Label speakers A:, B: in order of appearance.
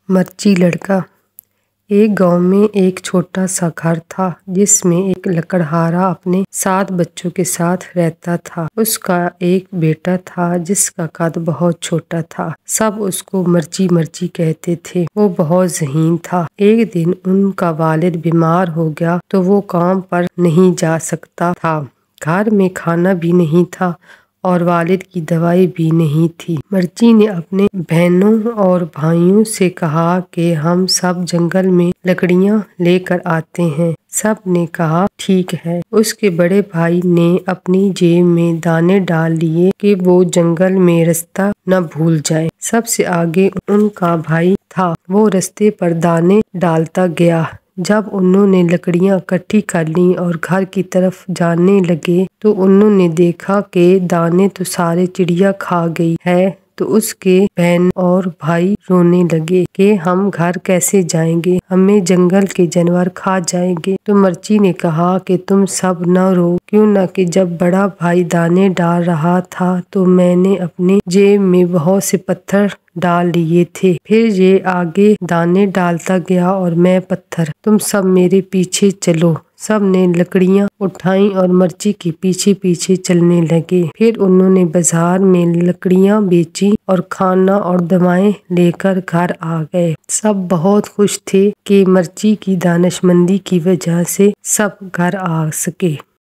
A: مرچی لڑکا۔ ایک گاؤں میں ایک چھوٹا سا گھر تھا جس میں ایک لکڑہارا اپنے 7 بچوں کے ساتھ رہتا تھا۔ اس کا ایک بیٹا تھا جس کا قد بہت چھوٹا تھا۔ سب اس کو مرچی مرچی کہتے تھے۔ وہ بہت ذہین تھا۔ ایک دن ان کا والد بیمار ہو گیا تو وہ کام پر نہیں جا سکتا تھا۔ گھر میں کھانا بھی نہیں تھا اور والد کی دوائی بھی نہیں تھی۔ مرچی نے اپنے بہنوں اور بھائیوں سے کہا کہ ہم سب جنگل میں لکڑیاں لے کر آتے ہیں۔ سب نے کہا ٹھیک ہے۔ اس کے بڑے بھائی نے اپنی جیب میں دانے ڈال لیے کہ وہ جنگل میں رستہ نہ بھول جائیں۔ سب سے آگے ان کا بھائی تھا۔ وہ رستے پر دانے ڈالتا گیا۔ جب انہوں نے لکڑیاں اکٹھی کر لیں اور گھر کی طرف جانے لگے تو انہوں نے دیکھا کہ دانے تو سارے چڑیا کھا گئی ہے۔ تو اس کے بہن اور بھائی رونے لگے کہ ہم گھر کیسے جائیں گے، ہمیں جنگل کے جانور کھا جائیں گے۔ تو مرچی نے کہا کہ تم سب نہ رو، کیوں نہ کہ جب بڑا بھائی دانے ڈال رہا تھا تو میں نے اپنے جیب میں بہت سے پتھر ڈال لیے تھے، پھر یہ آگے دانے ڈالتا گیا اور میں پتھر۔ تم سب میرے پیچھے چلو۔ سب نے لکڑیاں اٹھائیں اور مرچی کے پیچھے پیچھے چلنے لگے۔ پھر انہوں نے بازار میں لکڑیاں بیچیں اور کھانا اور دوائیں لے کر گھر آ گئے۔ سب بہت خوش تھے کہ مرچی کی دانشمندی کی وجہ سے سب گھر آ سکے۔